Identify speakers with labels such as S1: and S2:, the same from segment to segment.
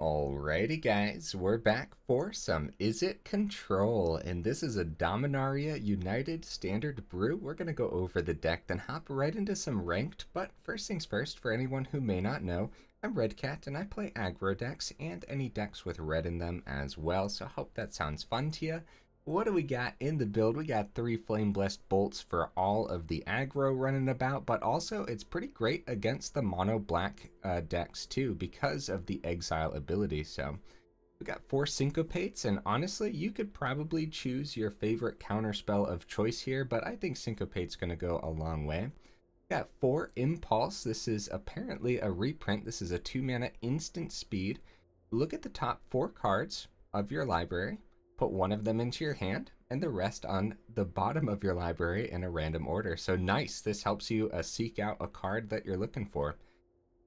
S1: Alrighty guys, we're back for some Is It Control, and this is a Dominaria United Standard brew. We're going to go over the deck, then hop right into some ranked, but first things first, for anyone who may not know, I'm Redcat and I play aggro decks and any decks with red in them as well, so I hope that sounds fun to you. What do we got in the build? We got 3 Flame Blessed Bolts for all of the aggro running about, but also it's pretty great against the mono black decks too because of the exile ability. So we got 4 Syncopates, and honestly, you could probably choose your favorite counterspell of choice here, but I think Syncopate's going to go a long way. We got 4 Impulse. This is apparently a reprint. This is a 2-mana instant speed. Look at the top 4 cards of your library. Put one of them into your hand and the rest on the bottom of your library in a random order. So nice, this helps you seek out a card that you're looking for.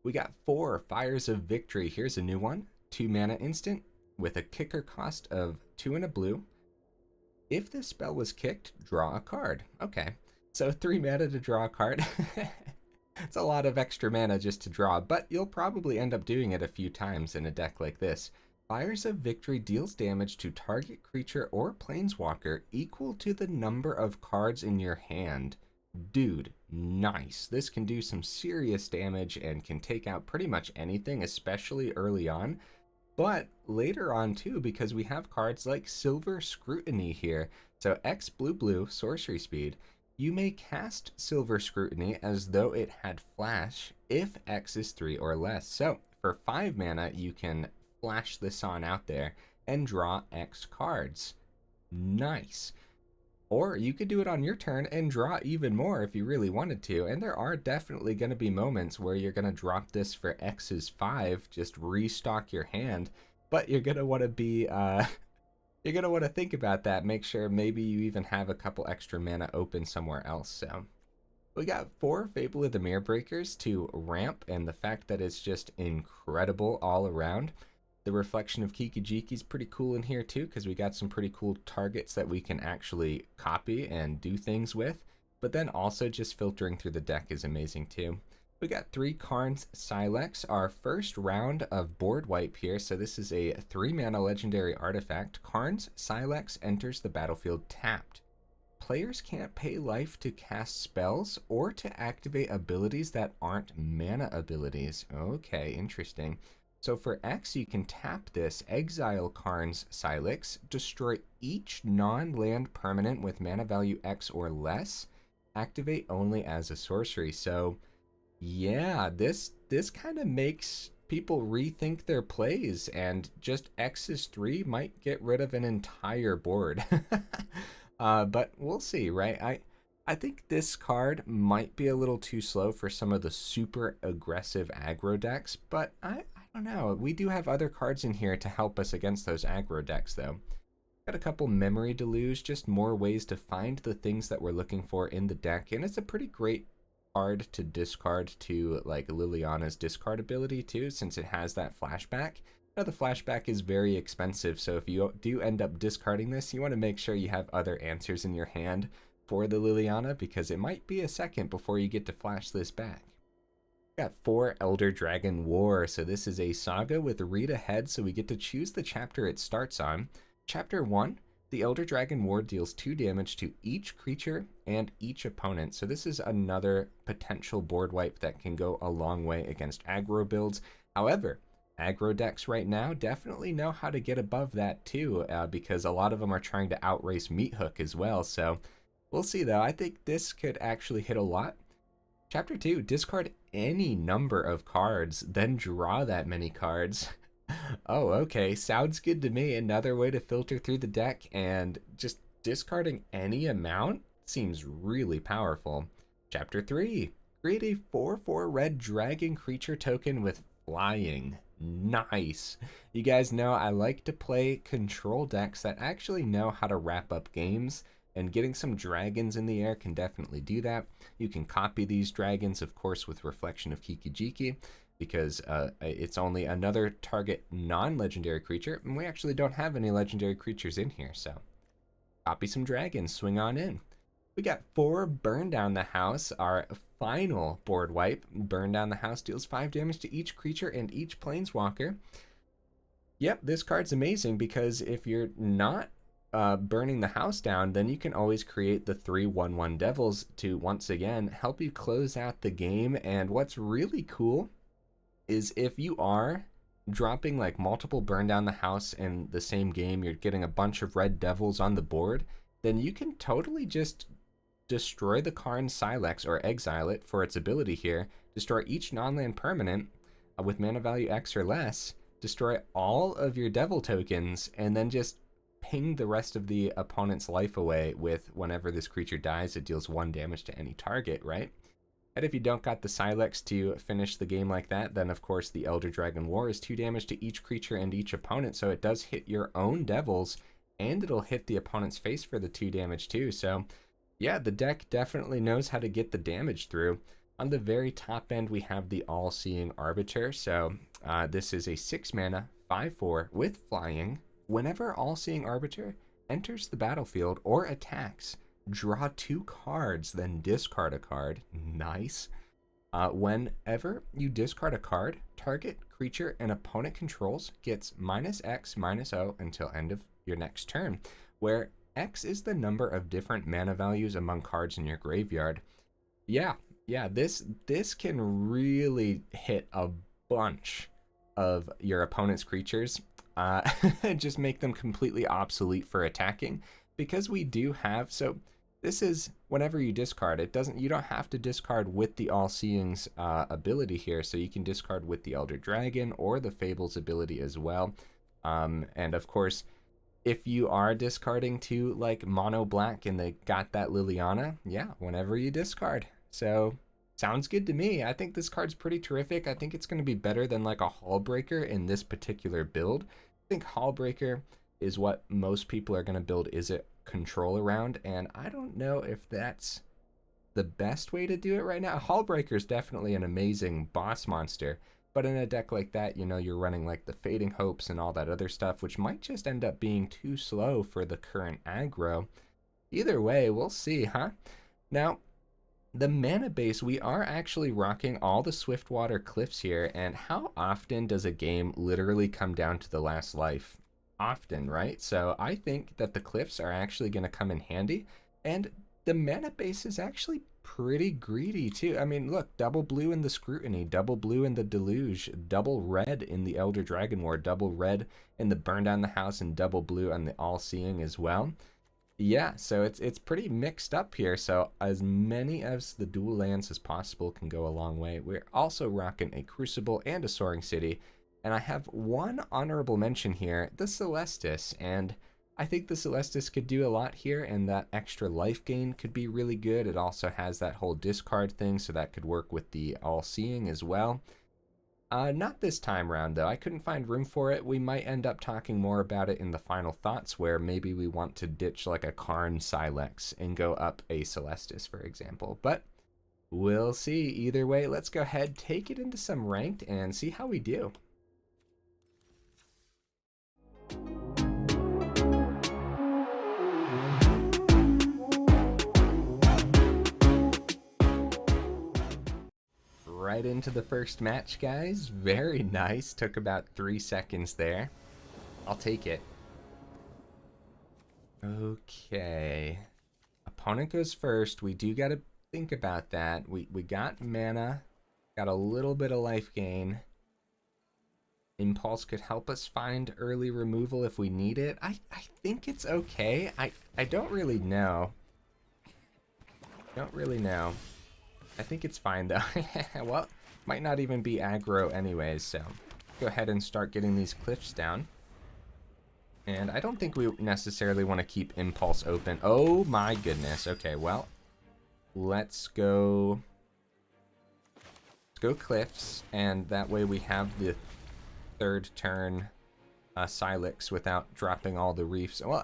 S1: We got 4 Fires of Victory. Here's a new one, 2 mana instant with a kicker cost of 2 and a blue. If this spell was kicked, draw a card. Okay, so 3 mana to draw a card. It's a lot of extra mana just to draw, but you'll probably end up doing it a few times in a deck like this. Fires of Victory deals damage to target creature or planeswalker equal to the number of cards in your hand. Dude, nice. This can do some serious damage and can take out pretty much anything, especially early on. But later on too, because we have cards like Silver Scrutiny here. So X blue sorcery speed. You may cast Silver Scrutiny as though it had flash if X is 3 or less. So for 5 mana, you can flash this on out there and draw X cards. Nice. Or you could do it on your turn and draw even more if you really wanted to. And there are definitely going to be moments where you're going to drop this for X's 5, just restock your hand. But you're going to want to be, you're going to want to think about that. Make sure maybe you even have a couple extra mana open somewhere else. So we got 4 Fable of the Mirror Breakers to ramp, and the fact that it's just incredible all around. The Reflection of Kikijiki is pretty cool in here too, because we got some pretty cool targets that we can actually copy and do things with. But then also just filtering through the deck is amazing too. We got 3 Karn's Sylex, our first round of board wipe here. So this is a 3-mana legendary artifact. Karn's Sylex enters the battlefield tapped. Players can't pay life to cast spells or to activate abilities that aren't mana abilities. Okay, interesting. So for X, you can tap this, exile Karn's Sylex, destroy each non-land permanent with mana value X or less, activate only as a sorcery. So yeah, this kind of makes people rethink their plays, and just X is 3 might get rid of an entire board. But we'll see, right? I think this card might be a little too slow for some of the super aggressive aggro decks, but I don't know. We do have other cards in here to help us against those aggro decks, though. Got a couple Memory Deluge, just more ways to find the things that we're looking for in the deck, and it's a pretty great card to discard to like Liliana's discard ability too, since it has that flashback. Now the flashback is very expensive, so if you do end up discarding this, you want to make sure you have other answers in your hand for the Liliana, because it might be a second before you get to flash this back. Got 4 Elder Dragon War, so this is a saga with read ahead, so we get to choose the chapter it starts on. Chapter 1, the Elder Dragon War deals 2 damage to each creature and each opponent, so this is another potential board wipe that can go a long way against aggro builds. However, aggro decks right now definitely know how to get above that too, because a lot of them are trying to outrace Meathook as well, so we'll see though. I think this could actually hit a lot. Chapter 2, discard any number of cards, then draw that many cards. Oh, okay, sounds good to me. Another way to filter through the deck, and just discarding any amount seems really powerful. Chapter 3, create a 4/4 red dragon creature token with flying. Nice. You guys know I like to play control decks that actually know how to wrap up games, and getting some dragons in the air can definitely do that. You can copy these dragons, of course, with Reflection of Kikijiki, because it's only another target non-legendary creature, and we actually don't have any legendary creatures in here, so copy some dragons, swing on in. We got 4 Burn Down the House, our final board wipe. Burn Down the House deals 5 damage to each creature and each planeswalker. Yep, this card's amazing because if you're not burning the house down, then you can always create the 3/1/1 Devils to once again help you close out the game. And what's really cool is if you are dropping like multiple burn down the house in the same game, you're getting a bunch of red devils on the board, then you can totally just destroy the Karn Sylex or exile it for its ability here, destroy each non-land permanent with mana value X or less, destroy all of your devil tokens, and then just ping the rest of the opponent's life away with whenever this creature dies, it deals 1 damage to any target, right? And if you don't got the Sylex to finish the game like that, then of course the Elder Dragon War is 2 damage to each creature and each opponent, so it does hit your own devils, and it'll hit the opponent's face for the 2 damage too. So yeah, the deck definitely knows how to get the damage through. On the very top end, we have the All-Seeing Arbiter. So this is a 6 mana, 5/4 with flying. Whenever All-Seeing Arbiter enters the battlefield or attacks, draw 2 cards, then discard a card. Nice. Whenever you discard a card, target creature an opponent controls gets -X/-0 until end of your next turn, where X is the number of different mana values among cards in your graveyard. Yeah, this can really hit a bunch of your opponent's creatures. Just make them completely obsolete for attacking, because we do have, so this is whenever you discard, you don't have to discard with the All-Seeing's ability here, so you can discard with the Elder Dragon or the Fable's ability as well. And of course, if you are discarding to like mono black and they got that Liliana, yeah, whenever you discard. So sounds good to me. I think this card's pretty terrific. I think it's going to be better than like a Hullbreaker in this particular build. I think Hullbreaker is what most people are going to build Izzet Control around, and I don't know if that's the best way to do it right now. Hullbreaker is definitely an amazing boss monster, but in a deck like that, you know, you're running like the Fading Hopes and all that other stuff, which might just end up being too slow for the current aggro. Either way, we'll see, huh? Now, the mana base, we are actually rocking all the Swiftwater Cliffs here, and how often does a game literally come down to the last life? Often, right? So I think that the Cliffs are actually going to come in handy, and the mana base is actually pretty greedy too. I mean, look, double blue in the Scrutiny, double blue in the Deluge, double red in the Elder Dragon War, double red in the Burn Down the House, and double blue on the All-Seeing as well. Yeah, so it's pretty mixed up here, so as many as the dual lands as possible can go a long way. We're also rocking a Crucible and a Soaring City, and I have one honorable mention here, the Celestis, and I think the Celestis could do a lot here, and that extra life gain could be really good. It also has that whole discard thing, so that could work with the All-Seeing as well. Not this time round, though. I couldn't find room for it. We might end up talking more about it in the final thoughts, where maybe we want to ditch like a Karn Sylex and go up a Celestis, for example. But we'll see. Either way, let's go ahead, take it into some ranked, and see how we do. Right into the first match, guys. Very nice. Took about 3 seconds there. I'll take it. Okay. Opponent goes first. We do got to think about that. We got mana. Got a little bit of life gain. Impulse could help us find early removal if we need it. I think it's okay. I don't really know. Don't really know. I think it's fine though. Well, might not even be aggro anyways, so go ahead and start getting these cliffs down. And I don't think we necessarily want to keep Impulse open. Oh my goodness. Okay, well, let's go cliffs, and that way we have the third turn Sylex without dropping all the reefs. Well,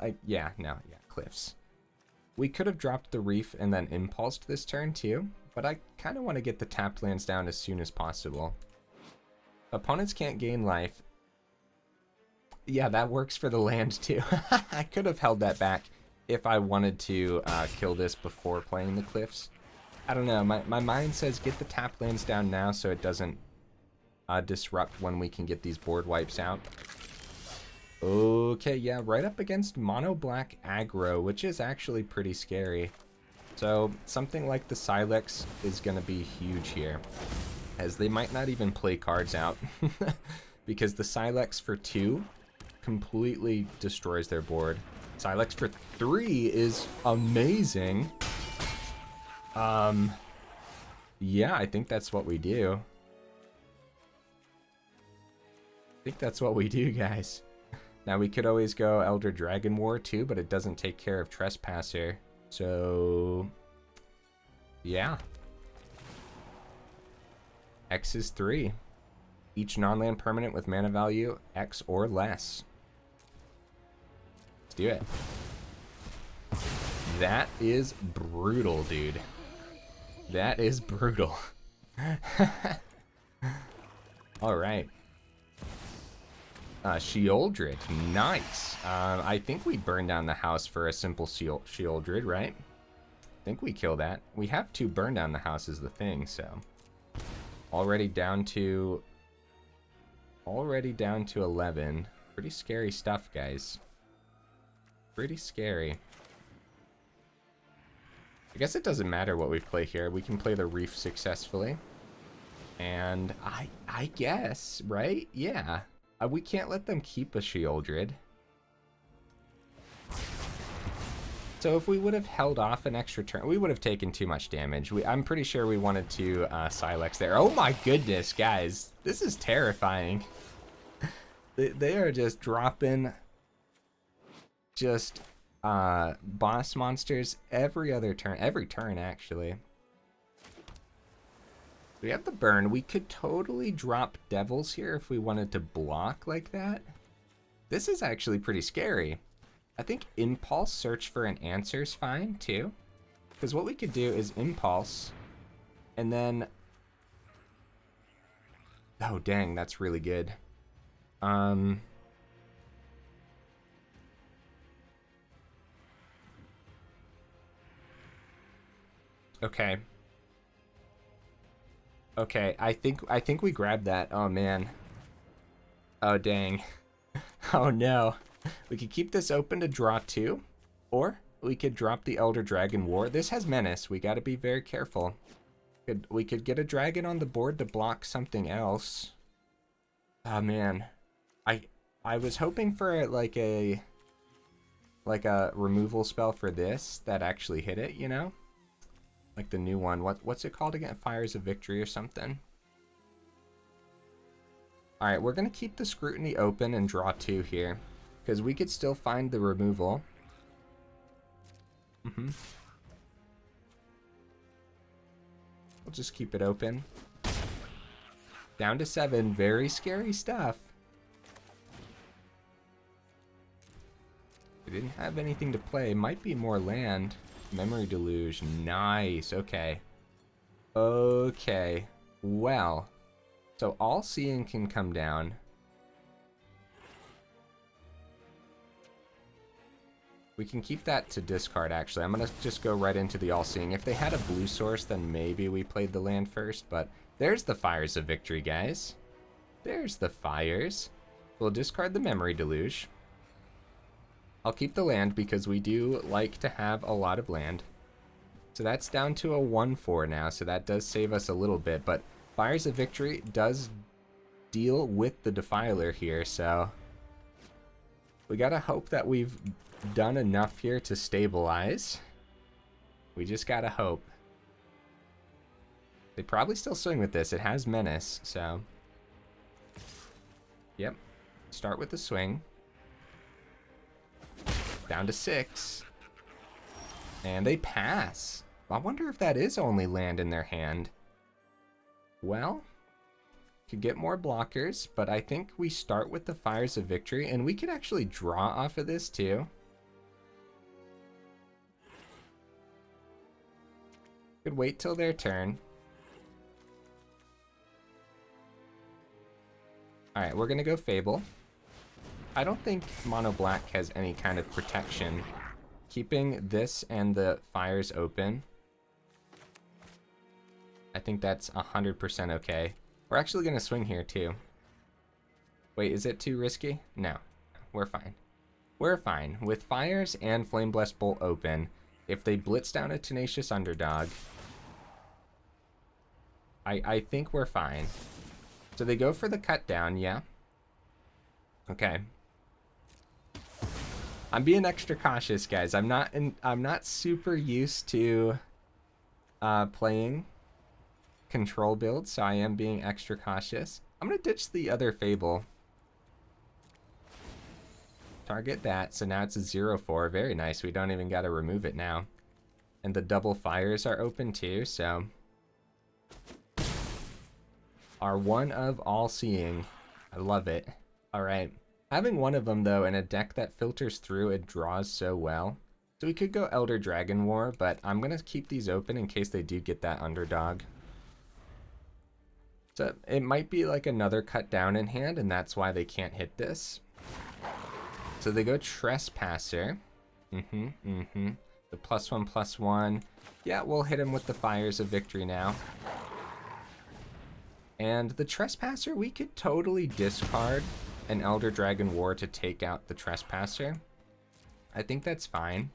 S1: cliffs. We could have dropped the reef and then impulsed this turn too, but I kind of want to get the tapped lands down as soon as possible. Opponents can't gain life. Yeah, that works for the land too. I could have held that back if I wanted to kill this before playing the cliffs. I don't know, my mind says get the tapped lands down now so it doesn't disrupt when we can get these board wipes out. Okay, yeah, right up against mono black aggro, which is actually pretty scary. So something like the Sylex is going to be huge here, as they might not even play cards out, because the Sylex for 2 completely destroys their board. Sylex for 3 is amazing. Yeah, I think that's what we do. I think that's what we do, guys. Now we could always go Elder Dragon War too, but it doesn't take care of Trespasser. So, yeah. X is 3. Each non-land permanent with mana value X or less. Let's do it. That is brutal, dude. That is brutal. All right. Sheoldred, nice. I think we burn down the house for a simple Sheoldred, right? I think we kill that. We have to burn down the house is the thing, so. Already down to 11. Pretty scary stuff, guys. Pretty scary. I guess it doesn't matter what we play here. We can play the Reef successfully. And I guess, right? Yeah. We can't let them keep a Sheoldred. So if we would have held off an extra turn, we would have taken too much damage. I'm pretty sure we wanted to Sylex there. Oh my goodness, guys. This is terrifying. They are just dropping just boss monsters every other turn. Every turn, actually. We have the burn. We could totally drop devils here if we wanted to block like that. This is actually pretty scary. I think Impulse, search for an answer is fine too. Because what we could do is Impulse and then... Oh dang, that's really good. Okay. Okay, I think we grabbed that. Oh man. Oh dang. Oh no. We could keep this open to draw 2, or we could drop the Elder Dragon War. This has Menace. We got to be very careful. We could get a dragon on the board to block something else. Oh man. I was hoping for like a removal spell for this that actually hit it, you know? Like the new one. What's it called again? Fires of Victory or something. Alright, we're going to keep the Scrutiny open and draw 2 here. Because we could still find the removal. We'll just keep it open. Down to 7. Very scary stuff. We didn't have anything to play. Might be more land. Memory Deluge. Nice. Okay. Okay. Well. So All-Seeing can come down. We can keep that to discard, actually. I'm going to just go right into the All-Seeing. If they had a blue source, then maybe we played the land first. But there's the Fires of Victory, guys. There's the Fires. We'll discard the Memory Deluge. I'll keep the land because we do like to have a lot of land. So that's down to a 1/4 now, so that does save us a little bit. But Fires of Victory does deal with the Defiler here, so we gotta hope that we've done enough here to stabilize. We just gotta hope. They probably still swing with this. It has Menace, so... Yep. Start with the swing. Down to 6. And they pass. I wonder if that is only land in their hand. Well, could get more blockers, but I think we start with the Fires of Victory, and we could actually draw off of this too. Could wait till their turn. Alright, we're gonna go Fable. I don't think Mono Black has any kind of protection. Keeping this and the Fires open, I think that's 100% okay. We're actually gonna swing here too. Wait, is it too risky? No. we're fine. We're fine. With Fires and Flame Blessed Bolt open, if they blitz down a Tenacious Underdog, I think we're fine. So they go for the cut down, yeah. Okay. I'm being extra cautious, guys. I'm not super used to playing control builds, so I am being extra cautious. I'm gonna ditch the other Fable. Target that, so now it's a 0-4. Very nice. We don't even gotta remove it now. And the double Fires are open too, so our one of All-Seeing. I love it. Alright. Having one of them, though, in a deck that filters through and draws so well. So we could go Elder Dragon War, but I'm going to keep these open in case they do get that underdog. So it might be like another cut down in hand, and that's why they can't hit this. So they go Trespasser. The +1/+1. Yeah, we'll hit him with the Fires of Victory now. And the Trespasser, we could totally discard an Elder Dragon War to take out the Trespasser. I think that's fine.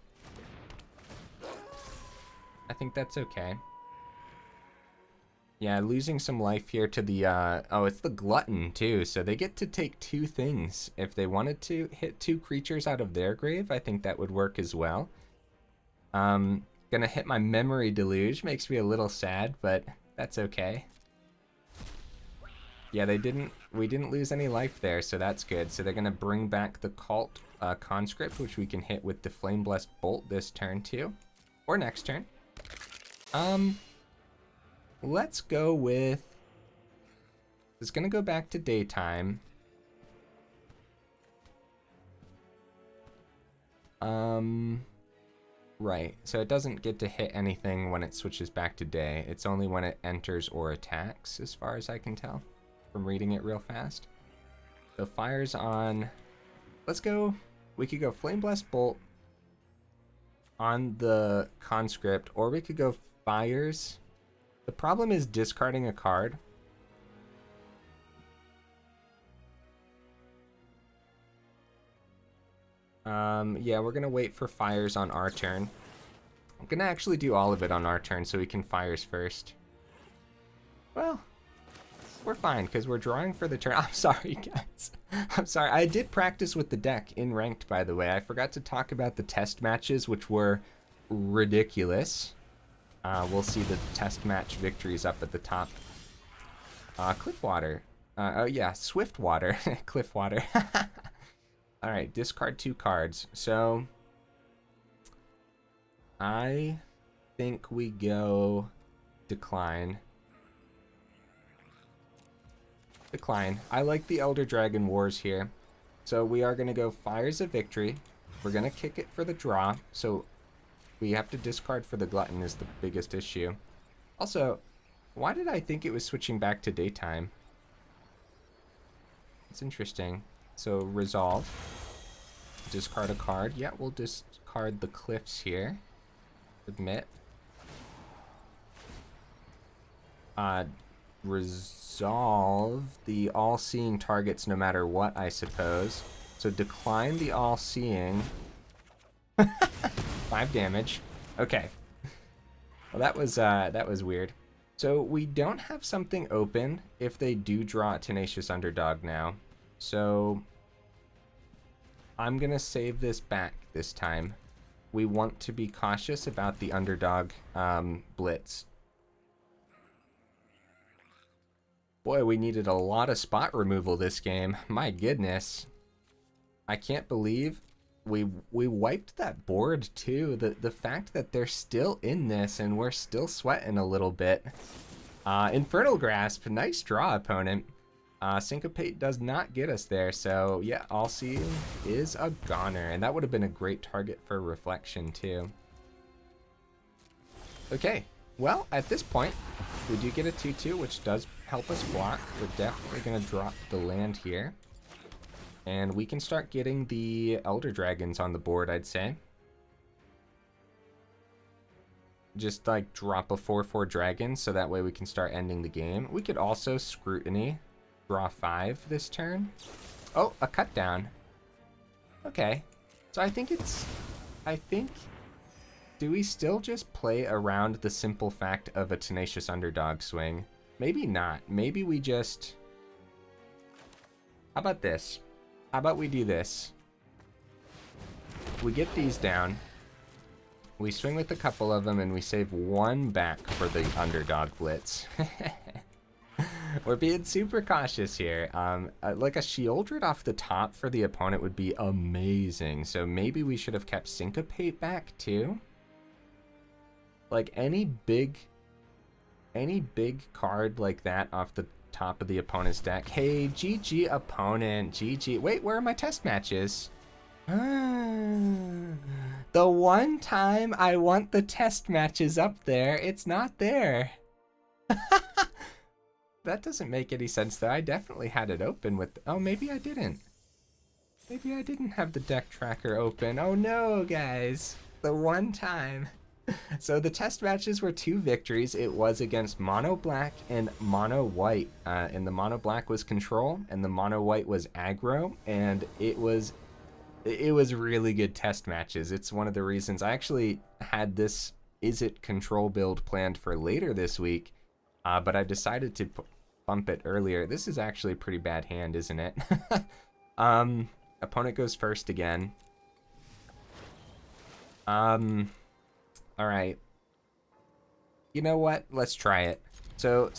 S1: I think that's okay. Yeah, losing some life here to the, oh, it's the Glutton too, so they get to take two things. If they wanted to hit two creatures out of their grave, I think that would work as well. Gonna hit my Memory Deluge, makes me a little sad, but that's okay. Yeah, we didn't lose any life there, so that's good. So they're gonna bring back the Cult Conscript, which we can hit with the Flame Blessed Bolt this turn too, or next turn. Let's go with, it's gonna go back to daytime. Right, so it doesn't get to hit anything when it switches back to day. It's only when it enters or attacks, as far as I can tell from reading it real fast. So Fires on, let's go, we could go Flame Blessed Bolt on the Conscript, or we could go Fires. The problem is discarding a card. Yeah, we're gonna wait for Fires on our turn. I'm gonna actually do all of it on our turn so we can Fires first. Well, we're fine because we're drawing for the turn. I'm sorry, guys. I'm sorry. I did practice with the deck in ranked, by the way. I forgot to talk about the test matches, which were ridiculous. We'll see the test match victories up at the top. Cliffwater. Oh yeah, Swiftwater. Cliffwater. Alright, discard 2 cards. So I think we go Decline. Decline. I like the Elder Dragon Wars here. So we are going to go Fires of Victory. We're going to kick it for the draw. So we have to discard for the Glutton is the biggest issue. Also, why did I think it was switching back to daytime? It's interesting. So Resolve. Discard a card. Yeah, we'll discard the Cliffs here. Submit. Resolve the All-Seeing targets no matter what, I suppose. So decline the All-Seeing. 5 damage. Okay. Well, that was weird. So we don't have something open if they do draw a Tenacious Underdog now. So I'm gonna save this back this time. We want to be cautious about the underdog blitz. Boy, we needed a lot of spot removal this game. My goodness. I can't believe we wiped that board too. The fact that they're still in this and we're still sweating a little bit. Infernal Grasp, nice draw, opponent. Syncopate does not get us there, so yeah, All-Seeing is a goner, and that would have been a great target for Reflection too. Okay, well, at this point, we do get a 2/2, which does help us block. We're definitely going to drop the land here. And we can start getting the Elder Dragons on the board, I'd say. Just like drop a 4/4 dragon, so that way we can start ending the game. We could also Scrutiny, draw 5 this turn. Oh, a cut down. Okay. So I think do we still just play around the simple fact of a Tenacious Underdog swing? Maybe not. Maybe we just... How about this? How about we do this? We get these down. We swing with a couple of them and we save one back for the Underdog Blitz. We're being super cautious here. Like a Shieldred off the top for the opponent would be amazing. So maybe we should have kept Syncopate back too. Like any big card like that off the top of the opponent's deck. Hey, GG opponent, GG. Wait, where are my test matches? The one time I want the test matches up there, it's not there. That doesn't make any sense though. I definitely had it open with, oh, maybe I didn't. Maybe I didn't have the deck tracker open. Oh no, guys. The one time. So the test matches were 2 victories. It was against Mono Black and Mono White. And the Mono Black was control and the Mono White was aggro. And it was really good test matches. It's one of the reasons I actually had this Is It control build planned for later this week. But I decided to bump it earlier. This is actually a pretty bad hand, isn't it? Opponent goes first again. All right. You know what? Let's try it. So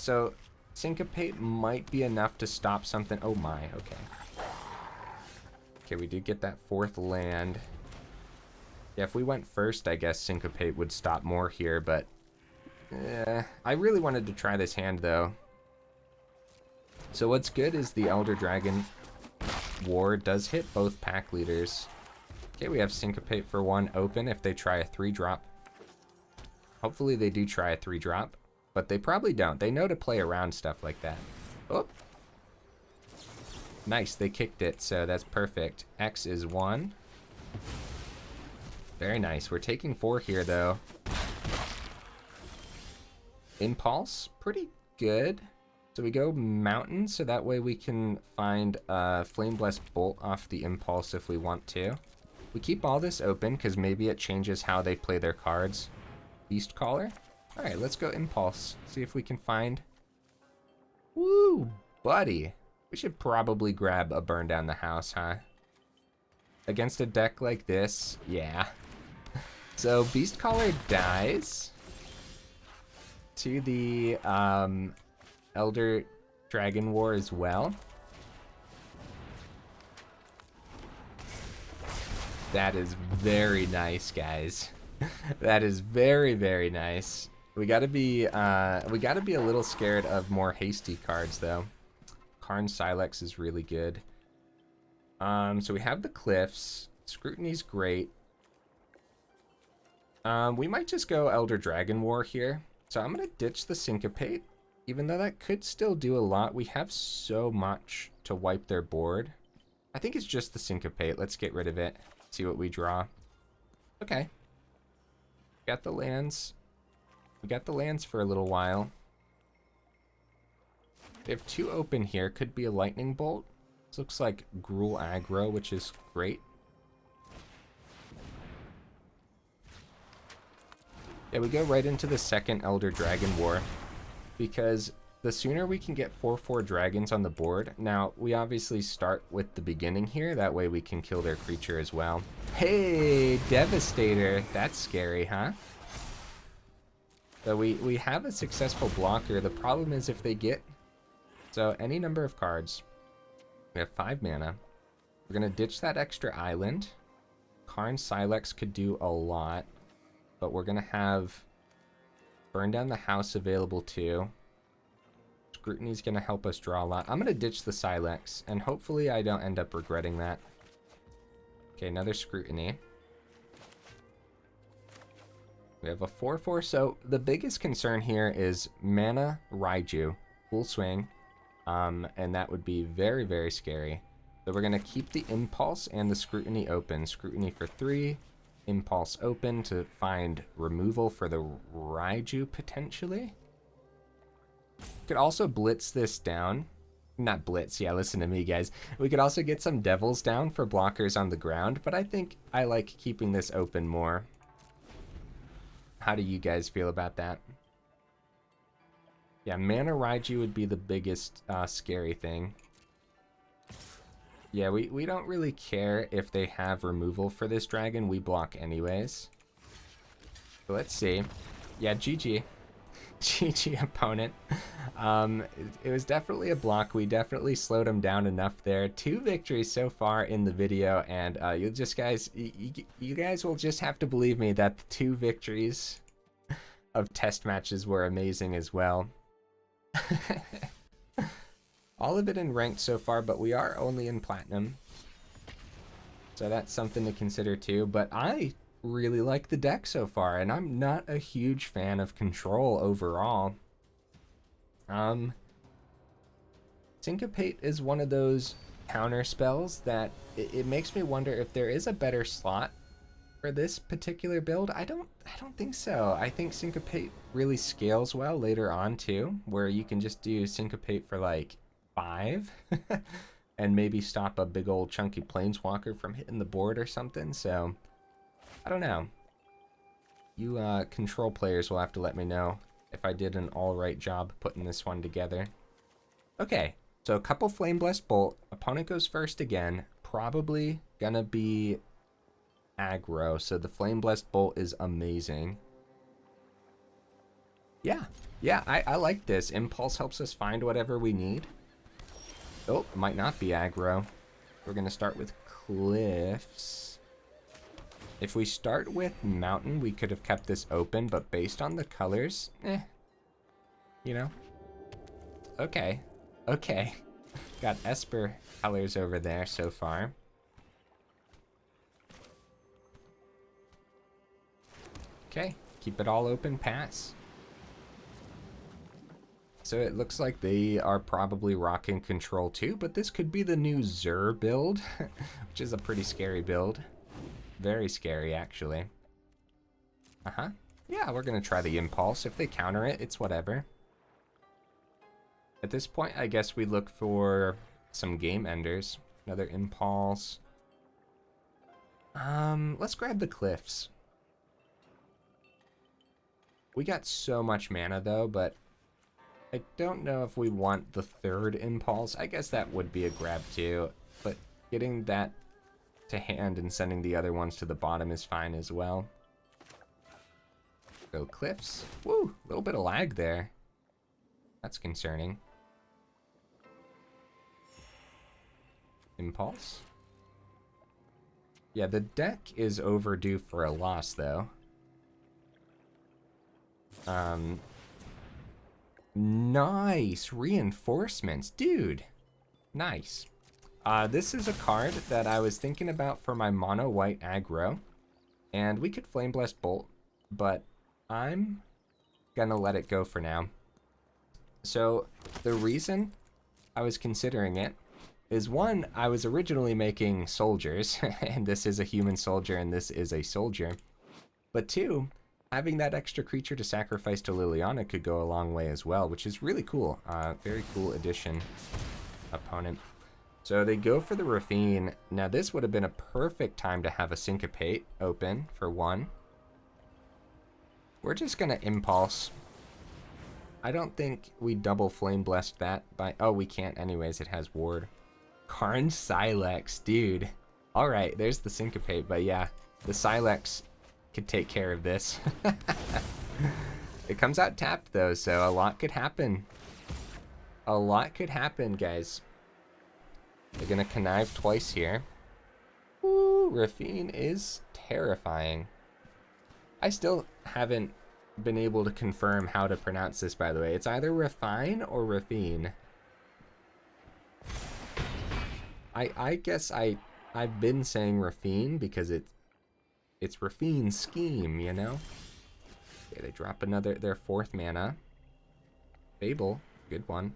S1: Syncopate might be enough to stop something. Oh my, okay. Okay, we did get that 4th land. Yeah, if we went first, I guess Syncopate would stop more here, but I really wanted to try this hand though. So what's good is the Elder Dragon War does hit both pack leaders. Okay, we have Syncopate for 1 open if they try a 3-drop. Hopefully they do try a 3-drop, but they probably don't. They know to play around stuff like that. Oh. Nice, they kicked it, so that's perfect. X is 1. Very nice. We're taking 4 here, though. Impulse, pretty good. So we go Mountain, so that way we can find Flame Blessed Bolt off the Impulse if we want to. We keep all this open, because maybe it changes how they play their cards. Beast Caller. All right, let's go Impulse. See if we can find... Woo, buddy. We should probably grab a Burn Down the House, huh? Against a deck like this, yeah. So Beast Caller dies to the Elder Dragon War as well. That is very nice, guys. That is very, very nice. We gotta be a little scared of more hasty cards though. Karn Sylex is really good. So we have the Cliffs. Scrutiny's great. We might just go Elder Dragon War here. So I'm gonna ditch the Syncopate, even though that could still do a lot. We have so much to wipe their board. I think it's just the Syncopate. Let's get rid of it. See what we draw. Okay. Got the lands. We got the lands for a little while. They have 2 open here. Could be a Lightning Bolt. This looks like Gruul aggro, which is great. Yeah, we go right into the second Elder Dragon War, because the sooner we can get 4/4 dragons on the board. Now, we obviously start with the beginning here. That way we can kill their creature as well. Hey, Devastator. That's scary, huh? So we have a successful blocker. The problem is if they get... So any number of cards. We have 5 mana. We're going to ditch that extra island. Karn Sylex could do a lot. But we're going to have Burn Down the House available too. Scrutiny's going to help us draw a lot. I'm going to ditch the Sylex, and hopefully I don't end up regretting that. Okay, another Scrutiny. We have a 4/4, so the biggest concern here is mana Raiju, full swing, and that would be very, very scary. So we're going to keep the Impulse and the Scrutiny open. Scrutiny for 3, Impulse open to find removal for the Raiju potentially. Could also blitz this down Not blitz, yeah, listen to me, guys. We could also get some devils down for blockers on the ground, but I think I like keeping this open more. How do you guys feel about that? Yeah, Mana Raiju would be the biggest scary thing. Yeah, we don't really care if they have removal for this dragon. We block anyways. So let's see. Yeah, GG. GG opponent. It was definitely a block. We definitely slowed him down enough there. 2 victories so far in the video, and you guys will just have to believe me that the 2 victories of test matches were amazing as well. All of it in ranked so far, but we are only in platinum, so that's something to consider too. But I really like the deck so far, and I'm not a huge fan of control overall. Syncopate is one of those counter spells that it makes me wonder if there is a better slot for this particular build. I don't think so. I think Syncopate really scales well later on too, where you can just do Syncopate for like 5 and maybe stop a big old chunky planeswalker from hitting the board or something. So I don't know. You control players will have to let me know if I did an all right job putting this one together. Okay, so a couple Flame Blessed Bolt. Opponent goes first again. Probably gonna be aggro, so the Flame Blessed Bolt is amazing. Yeah, I like this. Impulse helps us find whatever we need. Oh, it might not be aggro. We're gonna start with Cliffs. If we start with Mountain, we could have kept this open, but based on the colors, you know. Okay. Got Esper colors over there so far. Okay, keep it all open, pass. So it looks like they are probably rocking control too, but this could be the new Zur build, which is a pretty scary build. Very scary, actually. Yeah, we're gonna try the Impulse. If they counter it, it's whatever. At this point, I guess we look for some game enders. Another Impulse. Let's grab the Cliffs. We got so much mana though, but I don't know if we want the 3rd Impulse. I guess that would be a grab too, but getting that to hand and sending the other ones to the bottom is fine as well. Go Cliffs. Woo, a little bit of lag there. That's concerning. Impulse. Yeah, the deck is overdue for a loss though. Nice reinforcements, dude. Nice. This is a card that I was thinking about for my mono white aggro, and we could Flame Blessed Bolt, but I'm gonna let it go for now. So the reason I was considering it is, one, I was originally making soldiers, and this is a human soldier and this is a soldier, but 2, having that extra creature to sacrifice to Liliana could go a long way as well, which is really cool. Very cool addition, opponent. So they go for the Rafine. Now this would have been a perfect time to have a Syncopate open for 1. We're just gonna Impulse. I don't think we double Flame Blessed that by... Oh, we can't anyways, it has Ward. Karn Sylex, dude. Alright, there's the Syncopate, but yeah, the Sylex could take care of this. It comes out tapped though, so a lot could happen. A lot could happen, guys. They're gonna connive twice here. Ooh, Rafine is terrifying. I still haven't been able to confirm how to pronounce this, by the way. It's either Refine or Rafine. I guess I've been saying Rafine because it's Rafine's scheme, you know? Okay, they drop their 4th mana. Fable, good one.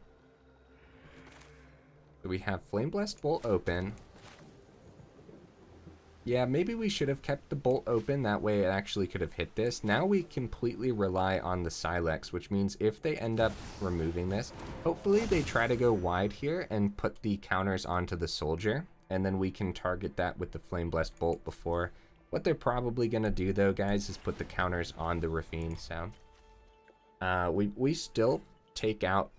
S1: So we have Flame Blessed Bolt open. Yeah, maybe we should have kept the bolt open. That way it actually could have hit this. Now we completely rely on the Sylex, which means if they end up removing this, hopefully they try to go wide here and put the counters onto the soldier. And then we can target that with the Flame Blessed Bolt before. What they're probably going to do, though, guys, is put the counters on the Rafine. So we still take out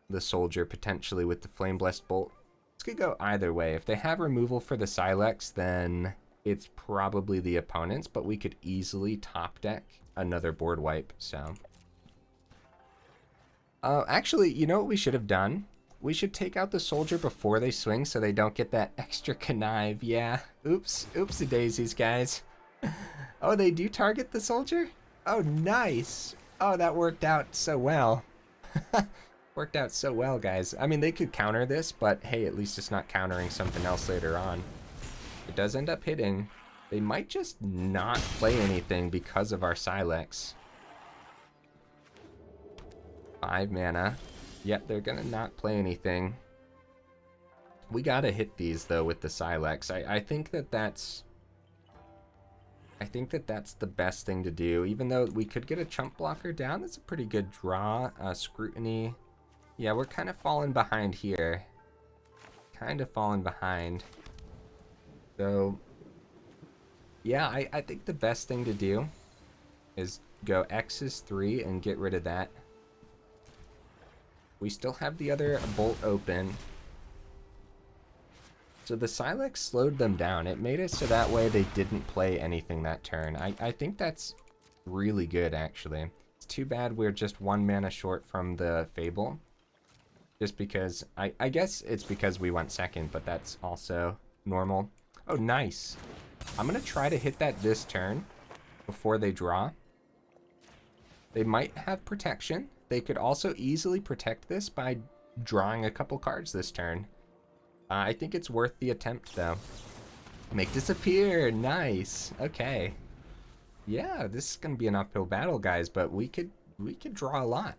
S1: the soldier potentially with the Flame Blessed Bolt. This could go either way. If they have removal for the Sylex, then it's probably the opponents, but we could easily top deck another board wipe. So actually, you know what we should have done? We should take out the soldier before they swing so they don't get that extra connive. Yeah, oops, oopsie daisies, guys. Oh, they do target the soldier? Oh, nice. Oh, that worked out so well. Worked out so well, guys. I mean, they could counter this, but hey, at least it's not countering something else later on. It does end up hitting. They might just not play anything because of our Sylex. 5 mana. Yep, they're gonna not play anything. We gotta hit these though with the Sylex. I think that's the best thing to do. Even though we could get a chump blocker down, that's a pretty good draw. Scrutiny. Yeah, we're kind of falling behind here. Kind of falling behind. So, yeah, I think the best thing to do is go X's 3 and get rid of that. We still have the other bolt open. So the Sylex slowed them down. It made it so that way they didn't play anything that turn. I think that's really good, actually. It's too bad we're just 1 mana short from the Fable. Just because, I guess it's because we went second, but that's also normal. Oh, nice. I'm going to try to hit that this turn before they draw. They might have protection. They could also easily protect this by drawing a couple cards this turn. I think it's worth the attempt, though. Make disappear. Nice. Okay. Yeah, this is going to be an uphill battle, guys, but we could draw a lot.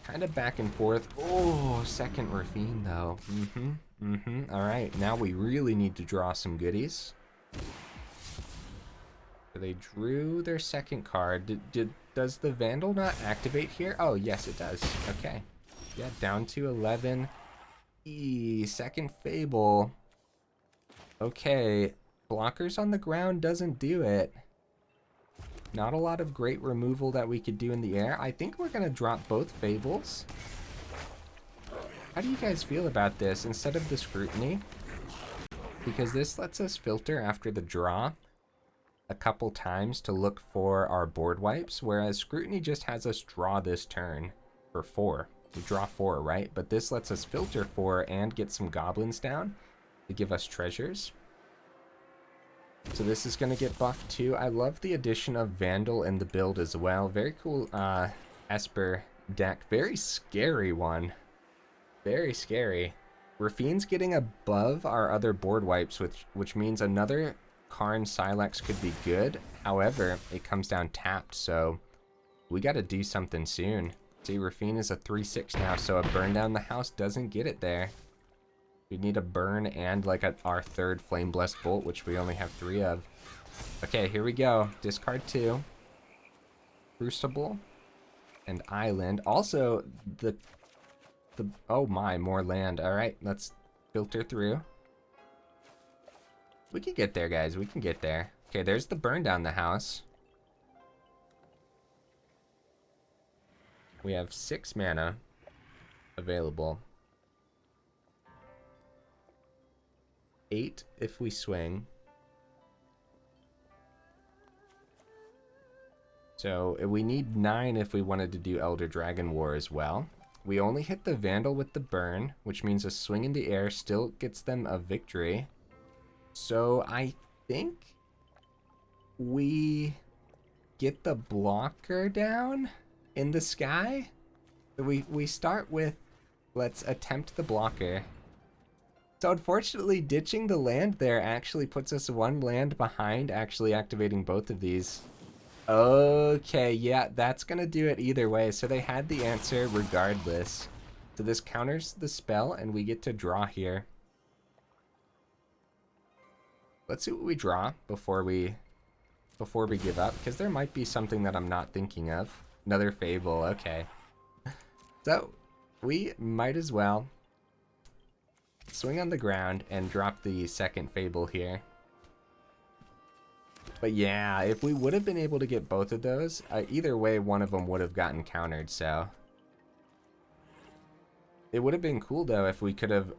S1: Kind of back and forth. Oh, second Rafine, though. All right, now we really need to draw some goodies. So they drew their second card. Does the Vandal not activate here? Oh, yes, it does. Okay. Yeah, down to 11. Second Fable. Okay. Blockers on the ground doesn't do it. Not a lot of great removal that we could do in the air. I think we're going to drop both Fables. How do you guys feel about this instead of the Scrutiny? Because this lets us filter after the draw a couple times to look for our board wipes, whereas Scrutiny just has us draw this turn for 4. We draw 4, right? But this lets us filter 4 and get some goblins down to give us treasures. So this is going to get buffed too. I love the addition of Vandal in the build as well. Very cool Esper deck. Very scary one. Very scary. Rafine's getting above our other board wipes, which means another Karn Sylex could be good. However, it comes down tapped, so we got to do something soon. See, Rafine is a 3/6 now, so a burn down the house doesn't get it there. We need a burn and like our third Flame Blessed Bolt, which we only have 3 of. Okay, here we go. Discard 2. Crucible and Island. Also, oh my, more land. All right, let's filter through. We can get there, guys. We can get there. Okay, there's the burn down the house. We have 6 mana available. 8 if we swing. So we need 9 if we wanted to do Elder Dragon War as well. We only hit the Vandal with the burn, which means a swing in the air still gets them a victory. So I think we get the blocker down in the sky. We start with, let's attempt the blocker. So unfortunately, ditching the land there actually puts us 1 land behind actually activating both of these. Okay, yeah, that's gonna do it either way. So they had the answer regardless. So this counters the spell and we get to draw here. Let's see what we draw before we give up, because there might be something that I'm not thinking of. Another Fable, okay. So, we might as well swing on the ground and drop the second Fable here. But yeah, if we would have been able to get both of those, either way, one of them would have gotten countered, so. It would have been cool, though, if we could have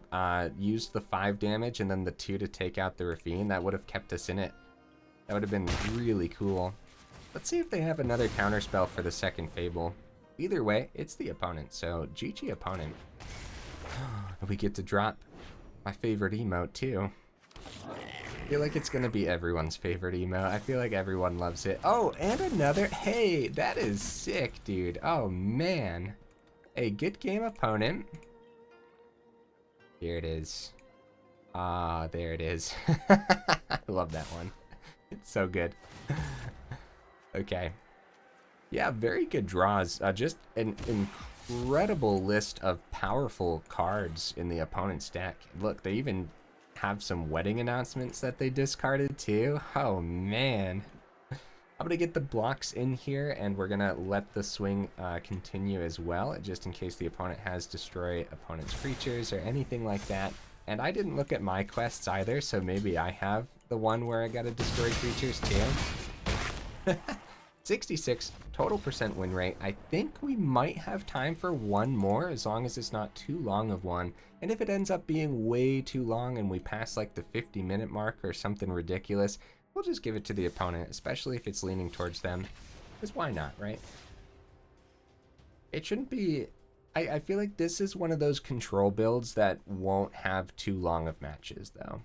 S1: used the 5 damage and then the 2 to take out the Rafine. That would have kept us in it. That would have been really cool. Let's see if they have another counterspell for the second Fable. Either way, it's the opponent, so GG opponent. We get to drop my favorite emote, too. I feel like it's going to be everyone's favorite emote. I feel like everyone loves it. Oh, and another. Hey, that is sick, dude. Oh, man. A good game, opponent. Here it is. Ah, there it is. I love that one. It's so good. Okay. Yeah, very good draws. Just an incredible list of powerful cards in the opponent's deck. Look, they even have some wedding announcements that they discarded too. Oh, man. I'm going to get the blocks in here, and we're going to let the swing continue as well, just in case the opponent has destroy opponent's creatures or anything like that. And I didn't look at my quests either, so maybe I have the one where I got to destroy creatures too. 66 total % win rate. I think we might have time for one more, as long as it's not too long of one. And if it ends up being way too long and we pass like the 50-minute mark or something ridiculous, we'll just give it to the opponent, especially if it's leaning towards them. Because why not, right? It shouldn't be... I feel like this is one of those control builds that won't have too long of matches, though.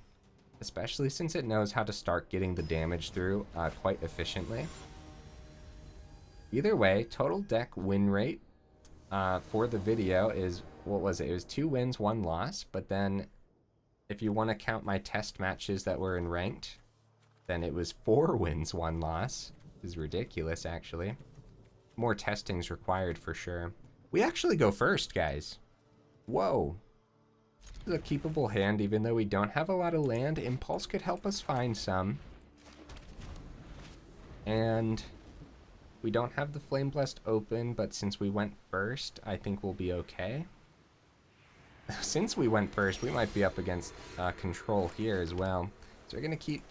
S1: Especially since it knows how to start getting the damage through quite efficiently. Either way, total deck win rate for the video is... What was it? It was 2 wins, 1 loss. But then, if you want to count my test matches that were in ranked, then it was 4 wins, 1 loss. This is ridiculous, actually. More testing's required for sure. We actually go first, guys. Whoa. This is a keepable hand, even though we don't have a lot of land. Impulse could help us find some. And we don't have the Flame Blessed open, but since we went first, I think we'll be okay. Since we went first, we might be up against control here as well. So we're going to keep...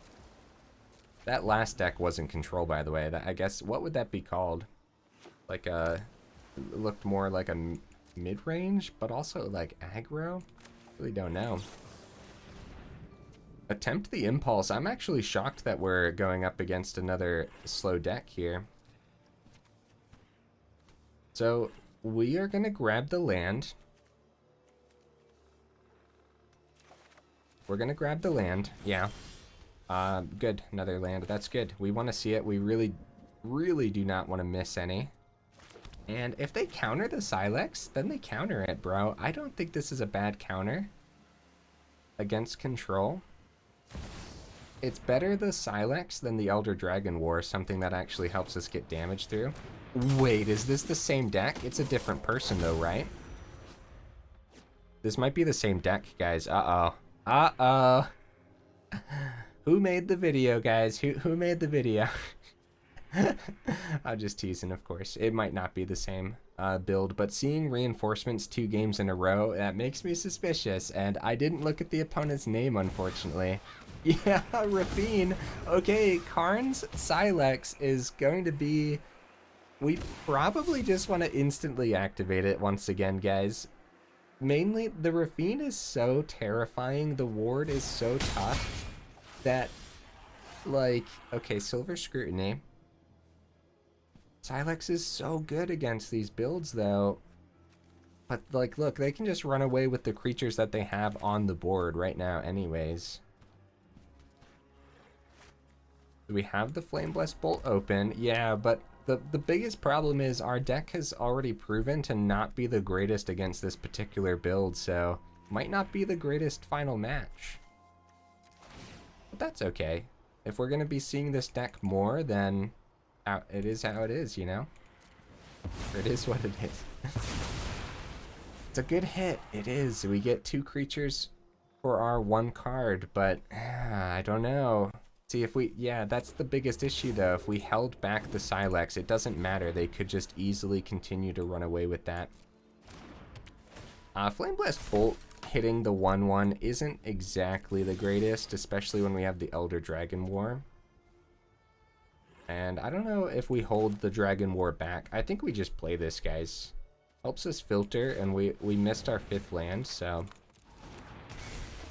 S1: That last deck wasn't control, by the way. I guess, what would that be called? Like a... It looked more like a mid-range, but also like aggro? Really don't know. Attempt the Impulse. I'm actually shocked that we're going up against another slow deck here. So, we are going to grab the land. We're going to grab the land, yeah. Good, another land. That's good. We want to see it. We really, really do not want to miss any. And if they counter the Sylex, then they counter it, bro. I don't think this is a bad counter against control. It's better the Sylex than the Elder Dragon War, something that actually helps us get damage through. Wait, is this the same deck? It's a different person though, right? This might be the same deck, guys. Uh-oh. Uh-oh. Who made the video, guys? Who made the video? I'm just teasing, of course. It might not be the same build, but seeing reinforcements 2 games in a row, that makes me suspicious, and I didn't look at the opponent's name, unfortunately. Yeah, Rafine. Okay, Karn's Sylex is going to be... We probably just want to instantly activate it once again, guys. Mainly, the Rafine is so terrifying, the ward is so tough, that, like... Okay, Silver Scrutiny. Sylex is so good against these builds, though. But, like, look, they can just run away with the creatures that they have on the board right now anyways. We have the Flame Blessed Bolt open. Yeah, but the biggest problem is our deck has already proven to not be the greatest against this particular build, so might not be the greatest final match. But that's okay. If we're going to be seeing this deck more, then... It is how it is, you know? Or it is what it is. It's a good hit. It is. We get 2 creatures for our one card, but I don't know. See, if we, yeah, that's the biggest issue though. If we held back the Sylex, it doesn't matter. They could just easily continue to run away with that. Flame Blast Bolt hitting the 1/1 isn't exactly the greatest, especially when we have the Elder Dragon War. And I don't know if we hold the Dragon War back. I think we just play this, guys. Helps us filter, and we missed our 5th land, so...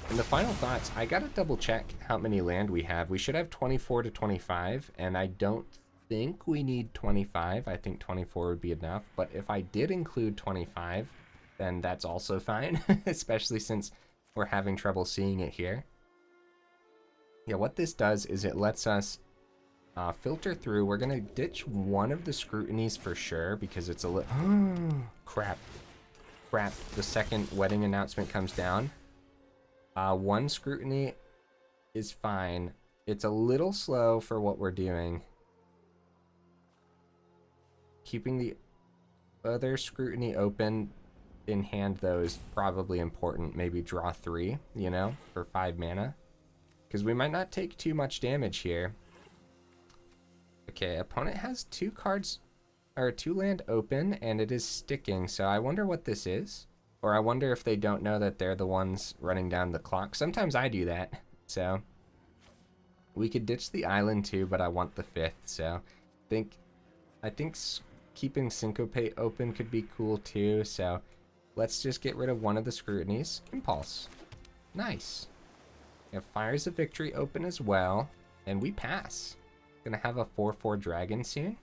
S1: In the final thoughts, I gotta double check how many land we have. We should have 24 to 25, and I don't think we need 25. I think 24 would be enough, but if I did include 25, then that's also fine, especially since we're having trouble seeing it here. Yeah, what this does is it lets us filter through. We're gonna ditch one of the scrutinies for sure, because it's a little... crap. Crap, the second wedding announcement comes down. One scrutiny is fine. It's a little slow for what we're doing. Keeping the other scrutiny open in hand, though, is probably important. Maybe draw 3, you know, for 5 mana. Because we might not take too much damage here. Okay, opponent has 2 cards, or 2 land open, and it is sticking. So I wonder what this is. Or I wonder if they don't know that they're the ones running down the clock. Sometimes I do that. So we could ditch the island too, but I want the 5th. So I think keeping Syncopate open could be cool too. So let's just get rid of one of the scrutinies. Impulse. Nice. We have Fires of Victory open as well. And we pass. Gonna have a 4/4 dragon soon.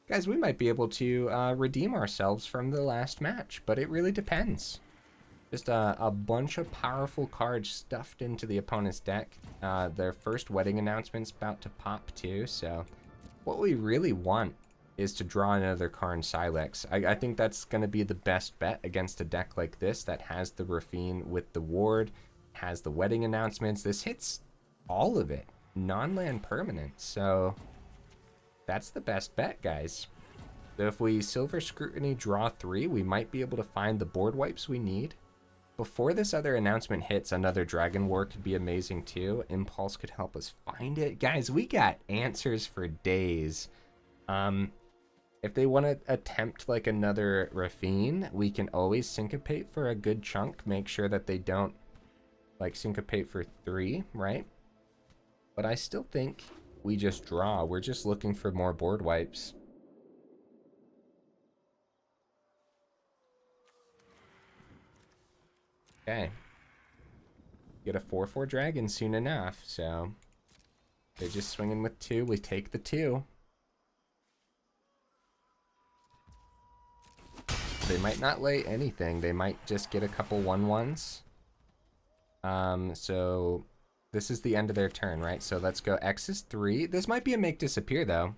S1: Guys, we might be able to redeem ourselves from the last match, but it really depends. Just a bunch of powerful cards stuffed into the opponent's deck. Their first wedding announcement's about to pop too, so what we really want is to draw another Karn Sylex. I think that's going to be the best bet against a deck like this that has the Rafine with the ward, has the wedding announcements. This hits all of it, non-land permanent, so... That's the best bet, guys. So if we Silver Scrutiny draw 3, we might be able to find the board wipes we need. Before this other announcement hits, another Dragon War could be amazing too. Impulse could help us find it. Guys, we got answers for days. If they want to attempt like another Rafine, we can always Syncopate for a good chunk. Make sure that they don't like Syncopate for 3, right? But I still think... we just draw. We're just looking for more board wipes. Okay. Get a 4/4 dragon soon enough, so they're just swinging with 2. We take the 2. They might not lay anything. They might just get a couple 1/1s. So this is the end of their turn, right? So let's go X is 3. This might be a make disappear, though.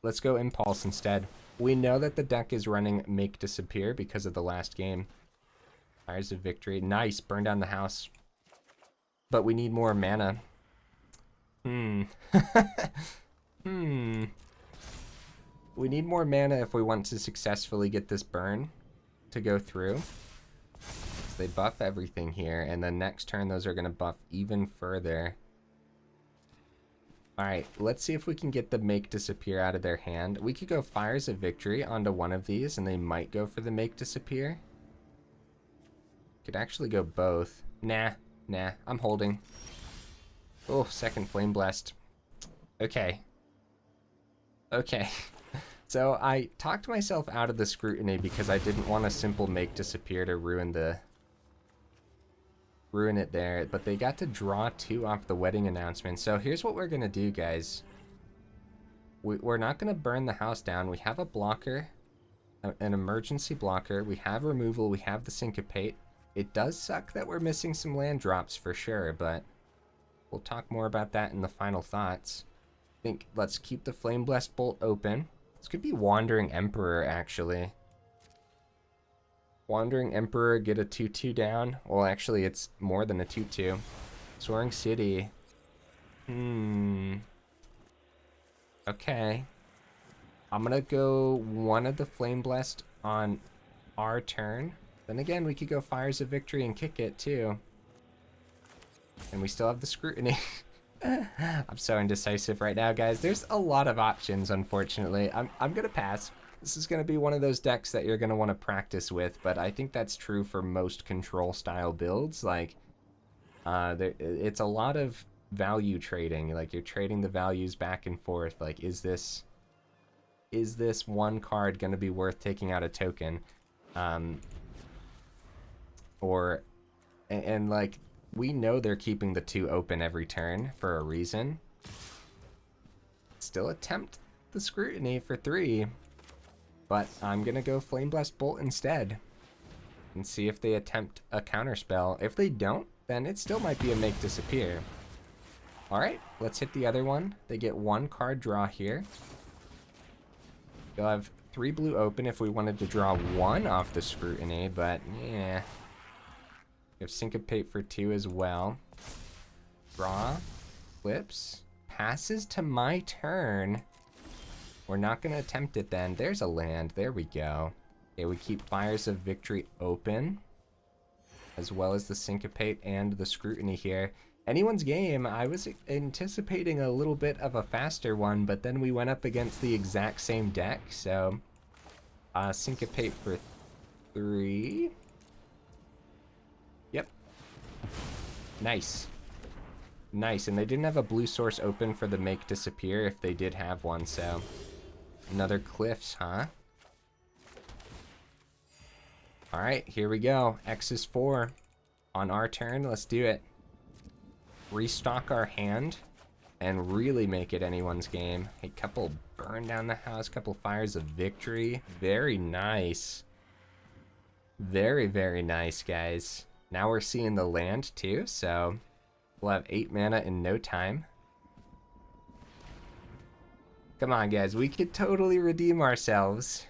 S1: Let's go Impulse instead. We know that the deck is running make disappear because of the last game. Fires of Victory. Nice. Burn down the house. But we need more mana. We need more mana if we want to successfully get this burn to go through. They buff everything here, and then next turn those are going to buff even further. Alright, let's see if we can get the make disappear out of their hand. We could go Fires of Victory onto one of these, and they might go for the make disappear. Could actually go both. Nah, I'm holding. Oh, second Flame Blast. Okay. So I talked myself out of the scrutiny because I didn't want a simple make disappear to ruin it there, but they got to draw 2 off the wedding announcement. So here's what we're gonna do, guys. We're not gonna burn the house down. We have a blocker, an emergency blocker. We have removal. We have the Syncopate. It does suck that we're missing some land drops for sure, but we'll talk more about that in the final thoughts. I think let's keep the Flame Blessed Bolt open. This could be Wandering Emperor, actually. Wandering Emperor, get a 2/2 down. Well, actually, it's more than a 2/2. Soaring City. Okay. I'm gonna go one of the Flame Blessed on our turn. Then again, we could go Fires of Victory and kick it too. And we still have the Scrutiny. I'm so indecisive right now, guys. There's a lot of options, unfortunately. I'm gonna pass. This is gonna be one of those decks that you're gonna want to practice with, but I think that's true for most control style builds. Like, it's a lot of value trading. Like, you're trading the values back and forth. Like, is this one card gonna be worth taking out a token? And like, we know they're keeping the 2 open every turn for a reason. Still attempt the Scrutiny for 3, but I'm gonna go Flame Blast Bolt instead and see if they attempt a counterspell. If they don't, then it still might be a Make Disappear. Alright, let's hit the other one. They get 1 card draw here. You'll have 3 blue open if we wanted to draw 1 off the Scrutiny, but yeah. We have Syncopate for 2 as well. Draw, flips, passes to my turn. We're not going to attempt it then. There's a land. There we go. Okay, we keep Fires of Victory open, as well as the Syncopate and the Scrutiny here. Anyone's game. I was anticipating a little bit of a faster one, but then we went up against the exact same deck, so Syncopate for 3. Yep. Nice. Nice, and they didn't have a blue source open for the Make Disappear if they did have one, so another Cliffs, huh? Alright, here we go. X is 4. On our turn, let's do it. Restock our hand and really make it anyone's game. A couple Burn Down the House, couple Fires of Victory. Very nice. Very, very nice, guys. Now we're seeing the land too, so we'll have 8 mana in no time. Come on, guys. We could totally redeem ourselves.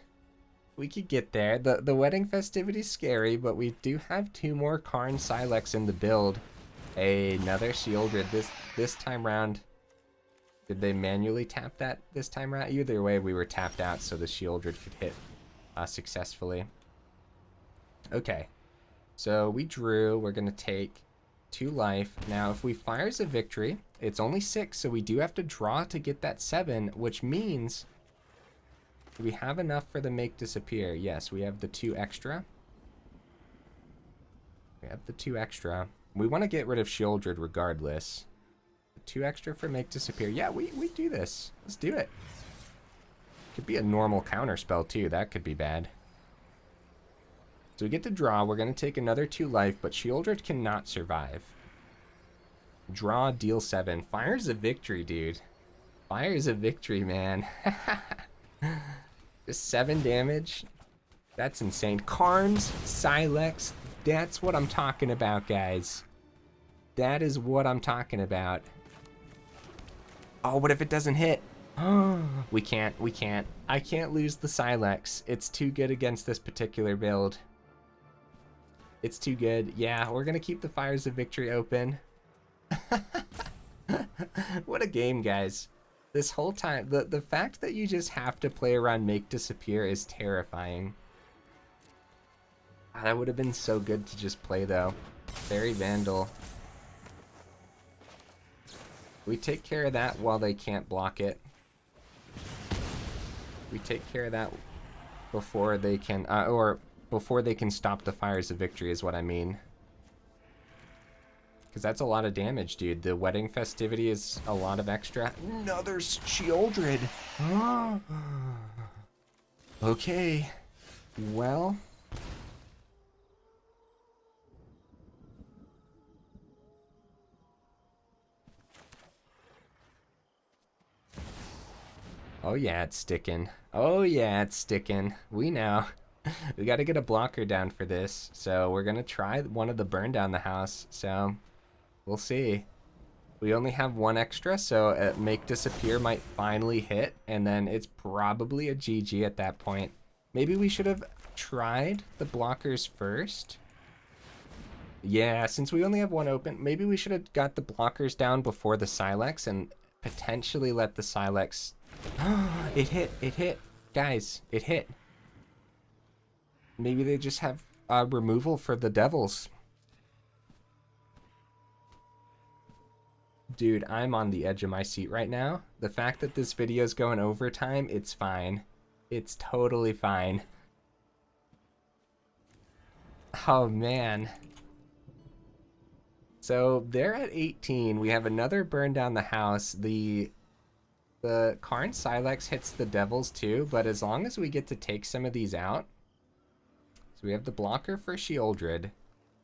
S1: We could get there. The wedding festivity's scary, but we do have 2 more Karn Sylex in the build. Another Shieldred this time round. Did they manually tap that this time round? Either way, we were tapped out, so the Shieldred could hit successfully. Okay. So we drew. We're going to take 2 life. Now, if we Fires of Victory, it's only 6, so we do have to draw to get that 7, which means we have enough for the Make Disappear. Yes, we have the 2 extra. We have the 2 extra. We want to get rid of Shieldred regardless. 2 extra for Make Disappear. Yeah, we do this. Let's do it. Could be a normal counterspell too. That could be bad. So we get to draw. We're going to take another 2 life, but Shieldred cannot survive. Draw, deal 7. Fires of Victory, dude. Fires of Victory, man. Just 7 damage. That's insane. Karn's Sylex. That's what I'm talking about, guys. That is what I'm talking about. Oh, what if it doesn't hit? We can't. I can't lose the Sylex. It's too good against this particular build. It's too good. Yeah, we're going to keep the Fires of Victory open. What a game, guys. This whole time, the fact that you just have to play around Make Disappear is terrifying. That would have been so good to just play, though. Fairy Vandal. We take care of that while they can't block it. We take care of that before they can, or before they can stop the Fires of Victory is what I mean. Because that's a lot of damage, dude. The wedding festivity is a lot of extra. Another Shieldred. Okay. Well. Oh yeah, it's sticking. Oh yeah, it's sticking. We know. We gotta get a blocker down for this. So we're gonna try one of the Burn Down the House. So we'll see. We only have 1 extra, so Make Disappear might finally hit. And then it's probably a GG at that point. Maybe we should have tried the blockers first. Yeah, since we only have 1 open, maybe we should have got the blockers down before the Sylex and potentially let the Sylex... It hit, guys, it hit. Maybe they just have removal for the Devils. Dude, I'm on the edge of my seat right now. The fact that this video is going overtime, it's fine. It's totally fine. Oh, man. So they're at 18. We have another burn down the house. The Karn Sylex hits the Devils too, but as long as we get to take some of these out. So we have the blocker for Shieldred.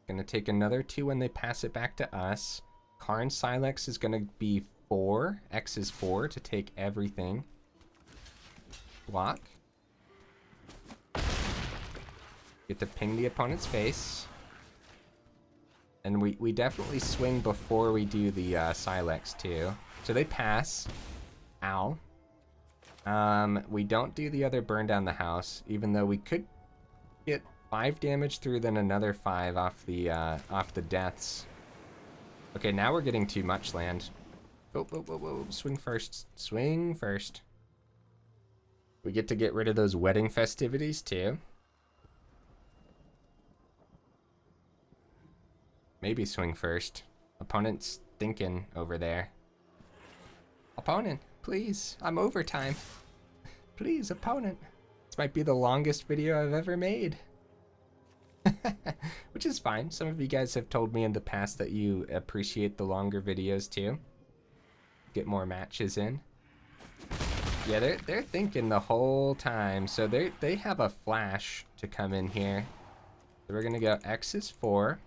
S1: Gonna take another 2 when they pass it back to us. Karn Sylex is gonna be 4. X is 4 to take everything. Block. Get to ping the opponent's face. And we definitely swing before we do the Sylex too. So they pass. Ow. We don't do the other burn down the house, even though we could get 5 damage through, then another 5 off the deaths. Okay, now we're getting too much land. Oh, whoa, whoa, whoa. Swing first. Swing first. We get to get rid of those wedding festivities too. Maybe swing first. Opponent's thinking over there. Opponent, please. I'm overtime. Please, opponent. This might be the longest video I've ever made. Which is fine. Some of you guys have told me in the past that you appreciate the longer videos too. Get more matches in. Yeah, they're thinking the whole time. So they have a flash to come in here. So we're gonna go X is 4.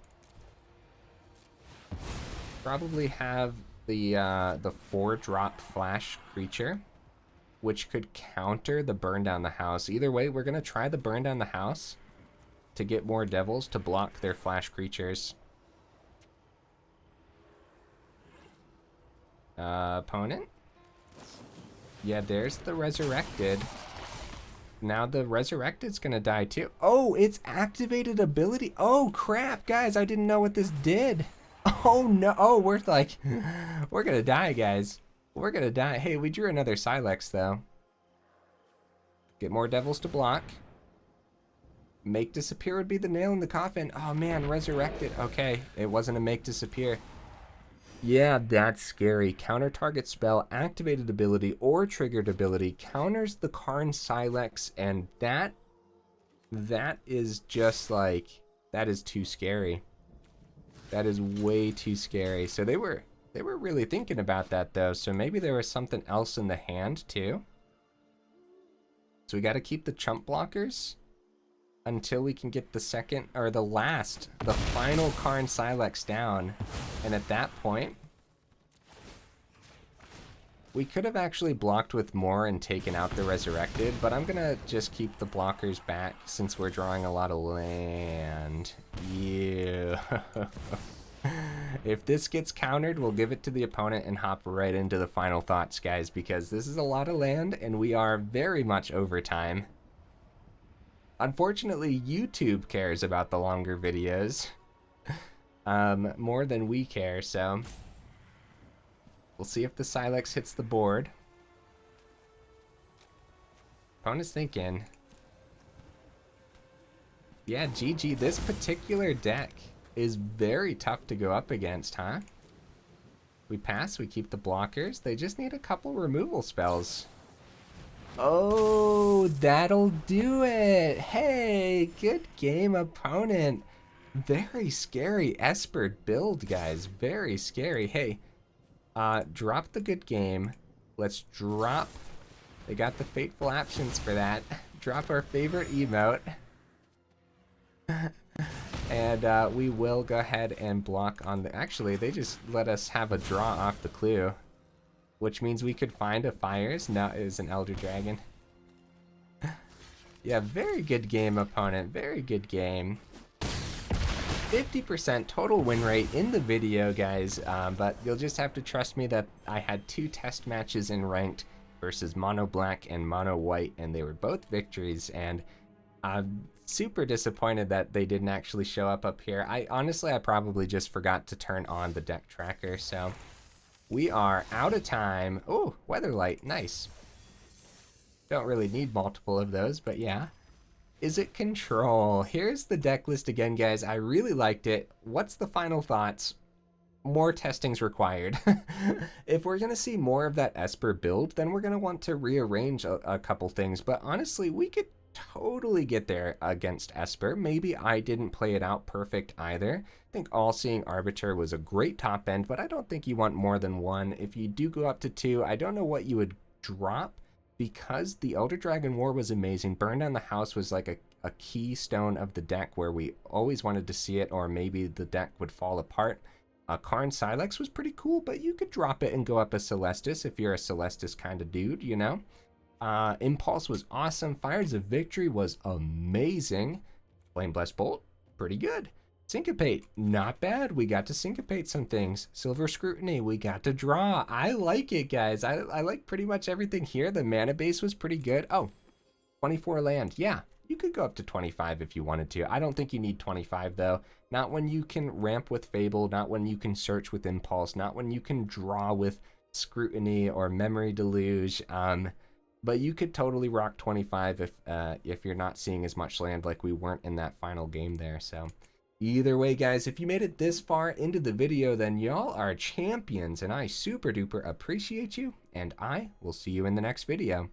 S1: Probably have the 4-drop flash creature, which could counter the burn down the house. Either way, we're gonna try the burn down the house to get more devils to block their flash creatures. Opponent? Yeah, there's the resurrected. Now the resurrected's gonna die too. Oh, it's activated ability. Oh crap, guys, I didn't know what this did. Oh no, oh, we're gonna die, guys. We're gonna die. Hey, we drew another Sylex though. Get more devils to block. Make disappear would be the nail in the coffin. Oh man, resurrected. Okay, it wasn't a make disappear. Yeah, that's scary. Counter target spell, activated ability, or triggered ability counters the Karn Sylex, and that is just like, that is too scary. That is way too scary. So they were really thinking about that though. So maybe there was something else in the hand too. So we got to keep the chump blockers until we can get the second, or the final Karn Sylex down. And at that point, we could have actually blocked with more and taken out the resurrected, but I'm gonna just keep the blockers back since we're drawing a lot of land. Yeah. If this gets countered, we'll give it to the opponent and hop right into the final thoughts, guys, because this is a lot of land and we are very much over time. Unfortunately, YouTube cares about the longer videos more than we care, so we'll see if the Sylex hits the board. Opponent's thinking. Yeah, GG. This particular deck is very tough to go up against, huh? We pass, we keep the blockers. They just need a couple removal spells. Oh, that'll do it. Hey, good game, opponent. Very scary Esper build, guys. Very scary. Hey, drop the good game. Let's drop. They got the fateful actions for that. Drop our favorite emote. And we will go ahead and block on the... Actually, they just let us have a draw off the clue, which means we could find a fires. No, it was an Elder Dragon. Yeah, very good game, opponent. Very good game. 50% total win rate in the video, guys, but you'll just have to trust me that I had 2 test matches in ranked versus mono black and mono white, and they were both victories, and I'm super disappointed that they didn't actually show up here. Honestly, I probably just forgot to turn on the deck tracker, so we are out of time. Oh, Weatherlight, nice. Don't really need multiple of those, but yeah. Is it Control? Here's the deck list again, guys. I really liked it. What's the final thoughts? More testing's required. If we're gonna see more of that Esper build, then we're gonna want to rearrange a couple things. But honestly, we could totally get there against Esper. Maybe I didn't play it out perfect either. I think All-Seeing Arbiter was a great top end, but I don't think you want more than one. If you do go up to two, I don't know what you would drop, because the Elder Dragon War was amazing. Burn Down the House was like a keystone of the deck where we always wanted to see it, or maybe the deck would fall apart. Karn Sylex was pretty cool, but you could drop it and go up a Celestis if you're a Celestis kind of dude, you know? Impulse was awesome. Fires of Victory was amazing. Flame Blessed Bolt, pretty good. Syncopate, not bad. We got to syncopate some things. Silver Scrutiny, we got to draw. I like it, guys. I like pretty much everything here. The mana base was pretty good. Oh, 24 land. Yeah, you could go up to 25 if you wanted to. I don't think you need 25, though. Not when you can ramp with Fable, not when you can search with Impulse, not when you can draw with Scrutiny or Memory Deluge. But you could totally rock 25 if you're not seeing as much land like we weren't in that final game there. So either way, guys, if you made it this far into the video, then y'all are champions, and I super duper appreciate you, and I will see you in the next video.